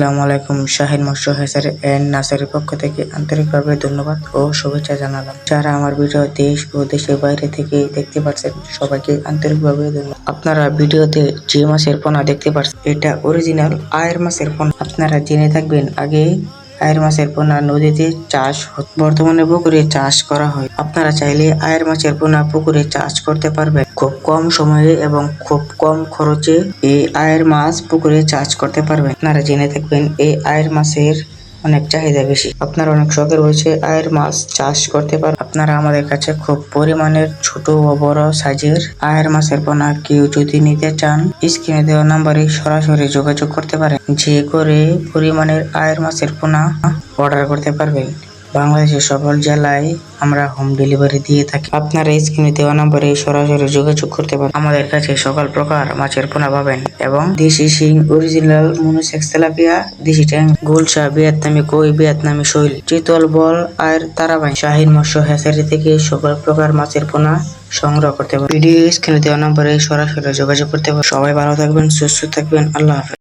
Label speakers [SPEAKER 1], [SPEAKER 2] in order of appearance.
[SPEAKER 1] আসসালামু আলাইকুম। শাহিন মৎস্য হ্যাচারি এন্ড নার্সারির পক্ষ থেকে আন্তরিকভাবে ধন্যবাদ ও শুভেচ্ছা জানালাম। যারা আমার ভিডিও দেশ ও দেশের বাইরে থেকে দেখতে পাচ্ছেন সবাইকে আন্তরিকভাবে ধন্যবাদ। আপনারা ভিডিওতে যে মাছের পোনা দেখতে পাচ্ছেন এটা অরিজিনাল আয়ের মাছের পোনা। আপনারা জেনে থাকবেন আগে আয়ের মাছের পোনা নদীতে চাষ হতো, বর্তমানে পুকুরে চাষ করা হয়। আপনারা চাইলে আয়ের মাছের পোনা পুকুরে চাষ করতে পারবেন। খুব কম সময়ে এবং খুব কম খরচে এই আয়ের মাছ পুকুরে চাষ করতে পারবেন। আপনারা জেনে থাকবেন এই আয়ের মাছের অনেক চাহিদা বেশি। আপনার অনেক শখের রয়েছে আয়ের মাছ চাষ করতে পারেন। আপনারা আমাদের কাছে খুব পরিমাণের ছোট ও বড় সাইজের আয়ের মাছের পোনা কেউ যদি নিতে চান স্ক্রিনে দেওয়া নাম্বারে সরাসরি যোগাযোগ করতে পারেন। যে করে পরিমাণের আয়ের মাছের পোনা অর্ডার করতে পারবেন। বাংলাদেশের সকল জেলায় আমরা হোম ডেলিভারি দিয়ে থাকি। আপনারা স্ক্রিনে দেওয়া নম্বরে সরাসরি যোগাযোগ করতে পারেন। আমাদের কাছে সকল প্রকার মাছের পোনা পাবেন এবং দেশি শিং, অরিজিনাল মনোসেক্স তেলাপিয়া, দেশি ট্যাং, গুলশা, ভিয়েতনামি কই, ভিয়েতনামি শৈল, চিতল বল, আর তারাবাই শাহিন মৎস্য হ্যাচারি থেকে সকল প্রকার মাছের পোনা সংগ্রহ করতে পারেন। ভিডিও স্ক্রিনে দেওয়া নম্বরে সরাসরি যোগাযোগ করতে পারেন। সবাই ভালো থাকবেন, সুস্থ থাকবেন। আল্লাহ হাফেজ।